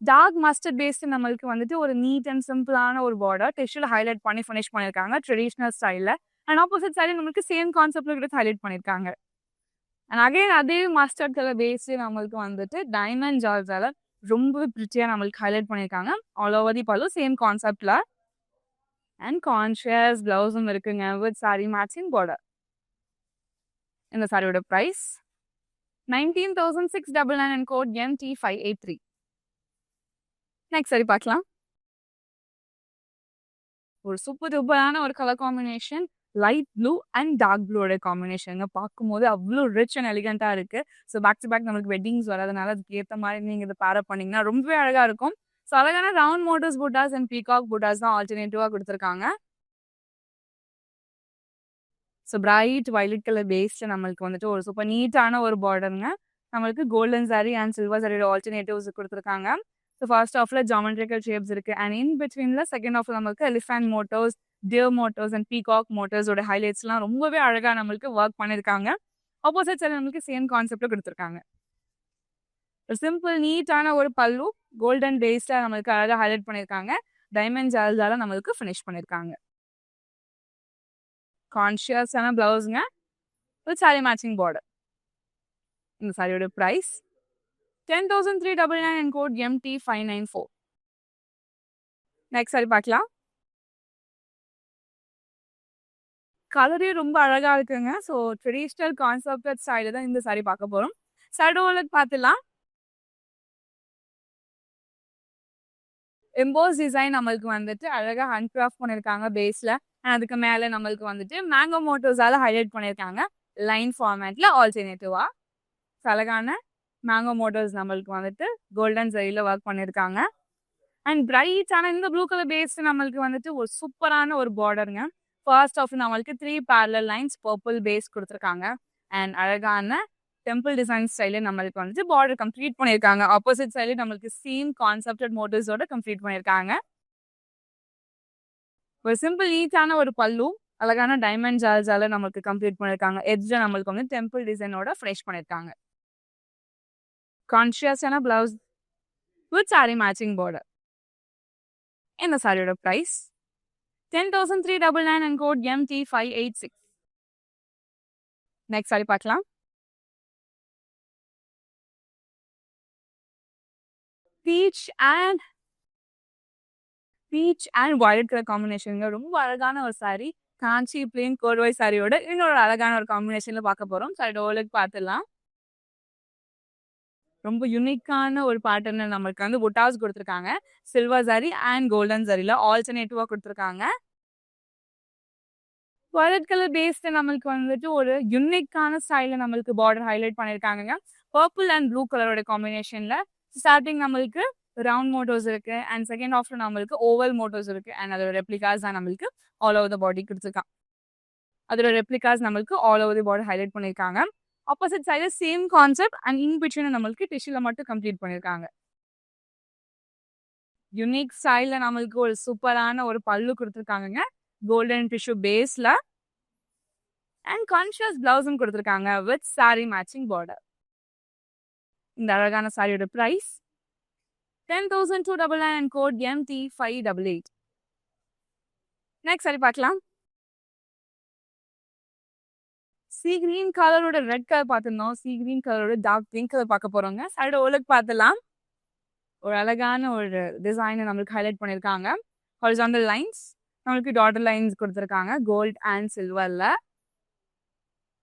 டார்க் மஸ்டர்ட் பேஸ்டு நம்மளுக்கு வந்துட்டு ஒரு நீட் அண்ட் சிம்பிளான ஒரு பார்டர் டிஷ்யூல ஹைலைட் பண்ணி ஃபினிஷ் பண்ணியிருக்காங்க ட்ரெடிஷ்னல் ஸ்டைலில். அண்ட் ஆப்போசிட் சைடு நம்மளுக்கு சேம் கான்செப்ட்ல எடுத்து ஹைலைட் பண்ணியிருக்காங்க. அண்ட் அகைன் அதே மஸ்டர்ட் கலர் பேஸ்டு நம்மளுக்கு வந்துட்டு டைமண்ட் ஜால்ஸால ரொம்பவே பிரிட்டியாக நம்மளுக்கு ஹைலைட் பண்ணியிருக்காங்க. ஆல் ஓவர் தி பல்லு சேம் கான்செப்ட்ல. அண்ட் கான்ஷியஸ் பிளவுஸும் இருக்குங்க வித் சாரி மேட்சிங் பார்டர். இந்த சாரியோட price 19,699 and code MT583. Next sari பார்க்கலாம். ஒரு சூப்பர் டூப்பரான ஒரு colour combination light blue and dark ப்ளூவோட காம்பினேஷனுங்க. பார்க்கும்போது அவ்வளோ ரிச் அண்ட் எலிகென்ட்டாக இருக்குது. ஸோ பேக் டு பேக் நம்மளுக்கு வெட்டிங்ஸ் வரதுனால அதுக்கு ஏற்ற மாதிரி நீங்கள் இதை பேரப் பண்ணிங்கன்னா ரொம்பவே அழகாக இருக்கும். ஸோ அழகான round motives buttas and peacock புட்டாஸ் தான் ஆல்டர்னேட்டிவாக கொடுத்துருக்காங்க. ஸோ பிரைட் வயலட் கலர் பேஸில் நம்மளுக்கு வந்துட்டு ஒரு சூப்பர் நீட்டான ஒரு பார்டருங்க. நம்மளுக்கு கோல்டன் சாரி அண்ட் சில்வர் சாரியோட ஆல்டர்னேட்டிவ்ஸ் கொடுத்துருக்காங்க. ஸோ ஃபர்ஸ்ட் ஆஃப்ல ஜாமெட்ரிக்கல் ஷேப்ஸ் இருக்கு. அண்ட் இன் பிட்வீன்ல செகண்ட் ஆஃப்ல நமக்கு elephant motifs, deer motifs and peacock மோட்டர்ஸோட ஹைலைட்ஸ்லாம் ரொம்பவே அழகா நம்மளுக்கு ஒர்க் பண்ணியிருக்காங்க. ஆப்போசிட் சைடு நம்மளுக்கு சேம் கான்செப்ட்ல குடுத்துருக்காங்க. ஒரு சிம்பிள் நீட்டான ஒரு பல்லு, கோல்டன் பேஸ்ல நம்மளுக்கு அழகா ஹைலைட் பண்ணியிருக்காங்க. டைமண்ட் ஜால்ஸால நம்மளுக்கு ஃபினிஷ் பண்ணியிருக்காங்க. கான்ஷியஸான பிளவுஸ்ங்க வித் சாரி மேட்சிங் பார்டர். இந்த சாரியோட price 10,399 and code MT594. Next sari பார்க்கலாம். கலரே ரொம்ப அழகா இருக்குங்க. ஸோ ட்ரெடிஷ்னல் கான்செப்ட் ஸ்டைல தான் இந்த சாரி பார்க்க போறோம். சடோலக் பார்த்துலாம். எம்போஸ் டிசைன் நம்மளுக்கு வந்துட்டு அழகா ஹேண்ட் கிராஃப்ட் பண்ணியிருக்காங்க பேஸ்ல. அதுக்கு மேல நம்மளுக்கு வந்துட்டு மேங்கோ மோட்டோஸால ஹைலைட் பண்ணியிருக்காங்க லைன் ஃபார்மேட்ல ஆல்டர்னேட்டிவா. அழகான மேங்கோ மோட்டோஸ் நம்மளுக்கு வந்துட்டு கோல்டன் ஜரியில ஒர்க் பண்ணியிருக்காங்க. அண்ட் பிரைட்டான இந்த ப்ளூ கலர் பேஸ்ட் நம்மளுக்கு வந்துட்டு ஒரு சூப்பரான ஒரு பார்டருங்க. ஃபர்ஸ்ட் ஆஃப் நம்மளுக்கு 3 parallel லைன்ஸ் பர்பிள் பேஸ் கொடுத்துருக்காங்க. அண்ட் அழகான டெம்பிள் டிசைன் ஸ்டைல நம்மளுக்கு வந்துட்டு பார்டர் கம்ப்ளீட் பண்ணியிருக்காங்க. ஆப்போசிட் சைட்ல நம்மளுக்கு சேம் கான்செப்டட் மோட்டிவ்ஸோட கம்ப்ளீட் பண்ணியிருக்காங்க. ஒரு சிம்பிள் நீட்டான ஒரு பல்லு, அழகான டைமண்ட் ஜால்ஸால நம்மளுக்கு கம்ப்ளீட் பண்ணியிருக்காங்க. எட்ஜ்ல நம்மளுக்கு வந்து டெம்பிள் டிசைனோட ஃபினிஷ் பண்ணியிருக்காங்க. கான்ஷியஸான blouse with sari matching border. இந்த சாரியோட price 10,399 and code MT586. Next sari பார்க்கலாம். பீச் அண்ட் வயலட் கலர் காம்பினேஷனுங்க. ரொம்ப அழகான ஒரு சாரி. காஞ்சி பிளேன் கோர்வை சாரியோட இன்னொரு அழகான ஒரு காம்பினேஷன்ல பார்க்க போறோம். சாரி டோலுக்கு பார்த்துடலாம். ரொம்ப யூனிக்கான ஒரு பேட்டர்ன் நம்மளுக்கு வந்து புட்டாஸ் கொடுத்துருக்காங்க. சில்வர் சாரி அண்ட் கோல்டன் சாரில ஆல்டர்னேட்டிவா கொடுத்துருக்காங்க. வயலட் கலர் பேஸ்ல நம்மளுக்கு வந்துட்டு ஒரு யூனிக்கான ஸ்டைல நம்மளுக்கு பார்டர் ஹைலைட் பண்ணியிருக்காங்க. பர்பிள் அண்ட் ப்ளூ கலரோட காம்பினேஷன்ல ஸ்டார்டிங் நம்மளுக்கு ரவுண்ட் மோட்டோஸ் இருக்கு. அண்ட் செகண்ட் ஆஃப்ல நம்மளுக்கு ஓவல் மோட்டோஸ் இருக்கு. அண்ட் அதோட ரெப்ளிகாஸ் தான் நம்மளுக்கு ஆல் ஓவர் த பாடி கொடுத்துருக்காங்க. அதோட ரெப்ளிகாஸ் நம்மளுக்கு all over the body highlight பண்ணியிருக்காங்க. Opposite side same concept and in between நம்மளுக்கு டிஷ்யூல மட்டும் கம்ப்ளீட் பண்ணியிருக்காங்க. யூனிக் ஸ்டைல நம்மளுக்கு ஒரு சூப்பரான ஒரு பல்லு கொடுத்துருக்காங்க கோல்டன் டிஷ்யூ பேஸ்ல. அண்ட் கான்ஷியஸ் பிளவுஸும் கொடுத்துருக்காங்க வித் சாரி மேட்சிங் பார்டர். இந்த அழகான சாரியோட price 10,299 and code MT588. Next sari பார்க்கலாம். சீ கிரீன் கலரோட ரெட் கலர் பார்த்துருந்தோம். சீ கிரீன் கலரோட டார்க் பிங்க் கலர் பார்க்க போறோங்க. சாரியோட ஒலுக்கு பார்த்துலாம். ஒரு அழகான ஒரு டிசைனை நம்மளுக்கு ஹைலைட் பண்ணியிருக்காங்க. ஹாரிசாண்டல் லைன்ஸ் நம்மளுக்கு டாட்டர் லைன்ஸ் கொடுத்துருக்காங்க கோல்ட் அண்ட் சில்வர்ல.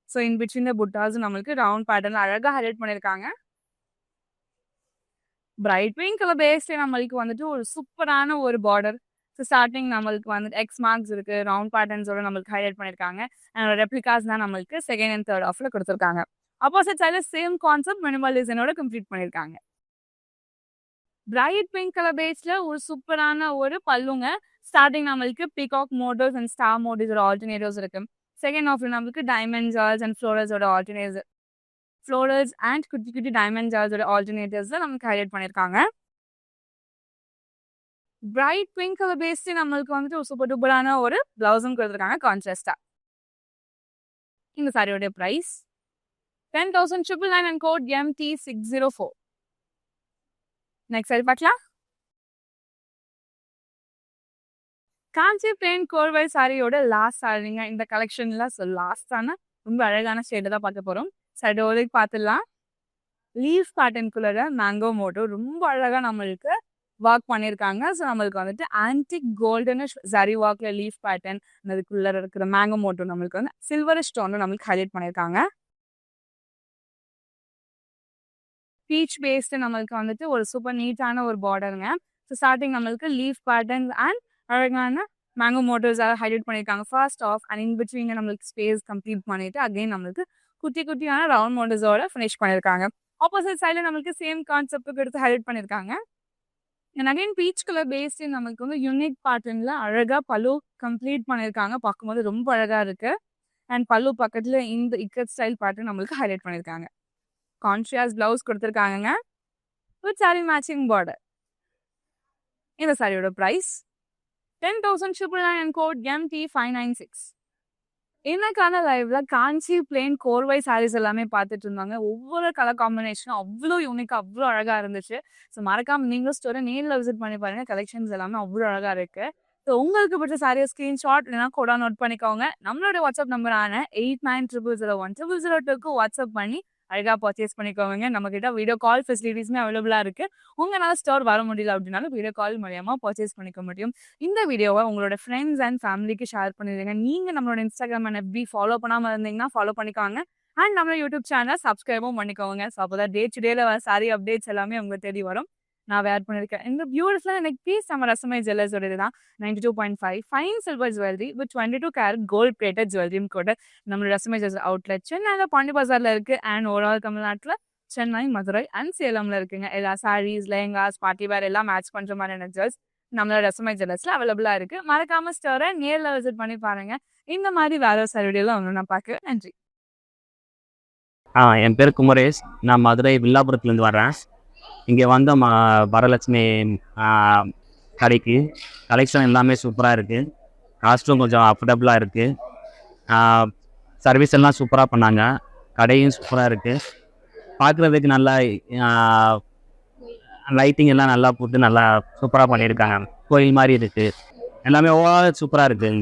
ஸோ இன் பிட்வீன் த புட்டாஸும் நம்மளுக்கு ரவுண்ட் பேட்டர்ன் அழகாக ஹைலைட் பண்ணியிருக்காங்க. பிரைட் பிங்க் கலர் பேஸ்ல நம்மளுக்கு வந்துட்டு ஒரு சூப்பரான ஒரு பார்டர். ஸோ ஸ்டார்டிங் நம்மளுக்கு வந்துட்டு எக்ஸ் மார்க்ஸ் இருக்கு, ரவுண்ட் பேட்டர்ன்ஸோட நம்மளுக்கு ஹைலைட் பண்ணியிருக்காங்க. அண்ட் ரெப்ளிகாஸ் தான் நம்மளுக்கு செகண்ட் அண்ட் தேர்ட் ஆஃப்ல கொடுத்துருக்காங்க. ஆப்போசிட் சைட்ல சேம் கான்செப்ட் மினிமல் டிசைனோட கம்ப்ளீட் பண்ணியிருக்காங்க. பிரைட் பிங்க் கலர் பேஸ்ல ஒரு சூப்பரான ஒரு பல்லுங்க. ஸ்டார்டிங் நம்மளுக்கு பீகாக் மோட்டர்ஸ் அண்ட் ஸ்டார் மோட்டர்ஸோட ஆல்டர்னேட்டிவ்ஸ் இருக்கு. செகண்ட் ஆஃப்ல நம்மளுக்கு டைமண்ட் ஜால்ஸ் அண்ட் ஃப்ளோரல்ஸோட ஆல்டர்னேட்டிவ்ஸ், ஃப்ளோரல்ஸ் அண்ட் குட்டி குட்டி டைமண்ட் ஜால்ஸோட ஆல்டர்னேட்டிவ்ஸ் நமக்கு ஹைலைட் பண்ணியிருக்காங்க. பிரைட் பிங்க் கலர் பேஸ்ல நம்மளுக்கு வந்துட்டு ஒரு சூப்பர் டூப்பரான ஒரு பிளவுஸும் கொடுத்துருக்காங்க கான்ட்ராஸ்டா. இந்த சாரியோட price 10,999 and code MT604. Next sari பார்க்கலாம். காஞ்சி பிளேன் கோர்வை சாரியோட லாஸ்ட் சாரிங்க இந்த கலெக்ஷன்ல. ஸோ லாஸ்டான ரொம்ப அழகான ஷேடை தான் பார்க்க போறோம். சைடு பார்த்துடலாம். லீஃப் பேட்டர்னுக்குள்ள மேங்கோ மோட்டோ ரொம்ப அழகா நம்மளுக்கு ஒர்க் பண்ணியிருக்காங்க. ஸோ நம்மளுக்கு வந்துட்டு ஆன்டிக் கோல்டனிஷ் ஜரி ஒர்க்ல லீஃப் பேட்டர்ன், அதுக்குள்ள இருக்கிற மேங்கோ மோட்டோ நம்மளுக்கு வந்து சில்வர் ஸ்டோன்ல நம்மளுக்கு ஹைலைட் பண்ணியிருக்காங்க. பீச் பேஸ்ட் நம்மளுக்கு வந்துட்டு ஒரு சூப்பர் நீட்டான ஒரு பார்டருங்க. ஸோ ஸ்டார்டிங் நம்மளுக்கு லீஃப் பேட்டர்ன் அண்ட் அழகான மேங்கோ மோட்டோஸ் ஹைலைட் பண்ணியிருக்காங்க first half. And in between நம்மளுக்கு ஸ்பேஸ் கம்ப்ளீட் பண்ணிட்டு அகைன் நம்மளுக்கு குட்டி குட்டியான ரவுண்ட் மோட்டோஸோட ஃபினிஷ் பண்ணியிருக்காங்க. ஆப்போசிட் சைடில் நம்மளுக்கு சேம் கான்செப்டுக்கு எடுத்து ஹைலைட் பண்ணியிருக்காங்க. அண்ட் அகைன் பீச் கலர் பேஸ்ட் நம்மளுக்கு வந்து யூனிக் பேட்டர்ன்ல அழகா பல்லு கம்ப்ளீட் பண்ணியிருக்காங்க. பார்க்கும்போது ரொம்ப அழகா இருக்கு. அண்ட் பல்லு பக்கத்துல இந்த இக்கட் ஸ்டைல் பேட்டர்ன் நம்மளுக்கு ஹைலைட் பண்ணியிருக்காங்க. கான்ட்ராஸ்ட் பிளவுஸ் கொடுத்துருக்காங்க வித் சாரி மேட்சிங் பார்டர். இந்த சாரியோட ப்ரைஸ் 10,999 and code MT596. இன்னைக்கான லைவ்ல காஞ்சி பிளேன் கோர்வை சாரீஸ் எல்லாமே பார்த்துட்டு இருந்தாங்க. ஒவ்வொரு கலர் காம்பினேஷனும் அவ்வளோ யூனிக்கா, அவ்வளோ அழகா இருந்துச்சு. ஸோ மறக்காம நீங்களும் ஸ்டோரை நேரில் விசிட் பண்ணி பாருங்க. கலெக்ஷன்ஸ் எல்லாமே அவ்வளோ அழகா இருக்கு. ஸோ உங்களுக்கு பிடிச்ச சாரியை ஸ்க்ரீன்ஷாட் இல்லைனா கூட நோட் பண்ணிக்கோங்க. நம்மளோட வாட்ஸ்அப் நம்பரான 8900010002க்கு வாட்ஸ்அப் பண்ணி அழகாக பர்ச்சேஸ் பண்ணிக்கோங்க. நம்மக்கிட்ட வீடியோ கால் ஃபெசிலிட்டிஸுமே அவைலபிளாக இருக்குது. உங்களால் ஸ்டோர் வர முடியல அப்படின்னாலும் வீடியோ கால் மூலியமாக பர்ச்சேஸ் பண்ணிக்க முடியும். இந்த வீடியோவை உங்களோட ஃப்ரெண்ட்ஸ் அண்ட் ஃபேமிலிக்கு ஷேர் பண்ணிடுங்க. நீங்கள் நம்மளோட இன்ஸ்டாகிராம் அண்ட் FB ஃபாலோ பண்ணாமல் இருந்தீங்கன்னா ஃபாலோ பண்ணிக்கோங்க. அண்ட் நம்மளோட யூடியூப் சேனலை சப்ஸ்கிரைபும் பண்ணிக்கோங்க. ஸோ அப்போ தான் டே டு டேல வர சாரி அப்டேட்ஸ் எல்லாமே உங்களுக்கு தேடி வரும். நான் ஆட் பண்ணியிருக்கேன். இந்த பியூட்டிஃபுல்லாக எனக்கு பீஸ் நம்ம ரசமை ஜுவல்லர்ஸோட இதுதான் 92.5 fine silver jewellery with 22 carat gold plated ஜுவல்லரியும் கூட நம்மளோட ரசமை ஜுவல்லர் அவுட்லெட் சென்னையில் பாண்டி பஜாரில் இருக்குது. அண்ட் ஓவரால் தமிழ்நாட்டில் சென்னை, மதுரை அண்ட் சேலமில் இருக்குங்க. எல்லா சாரீஸ், லெஹங்காஸ், பார்ட்டி வேர் எல்லாம் மேட்ச் பண்ணுற மாதிரியான ஜுவல்ஸ் நம்மளோட ரசமை ஜுவல்லர்ஸில் அவைலபிளாக இருக்குது. மறக்காமல் ஸ்டோரை நேரில் விசிட் பண்ணி பாருங்கள். இந்த மாதிரி வேற ஒரு சாரி வீடியோவில் ஒன்று நான் பார்க்க. நன்றி. என் பேர் குமரேஷ். நான் மதுரை வில்லாபுரத்துலேருந்து வரேன். இங்கே வந்த வரலட்சுமி கடைக்கு கலெக்ஷன் எல்லாமே சூப்பராக இருக்குது. காஸ்ட்டும் கொஞ்சம் அஃபோர்டபுளாக இருக்குது. சர்வீஸ் எல்லாம் சூப்பராக பண்ணாங்க. கடையும் சூப்பராக இருக்குது. பார்க்குறதுக்கு நல்லா லைட்டிங் எல்லாம் நல்லா போட்டு நல்லா சூப்பராக பண்ணியிருக்காங்க. கோயில் மாதிரி இருக்குது. எல்லாமே ஓவரால் சூப்பராக இருக்குது.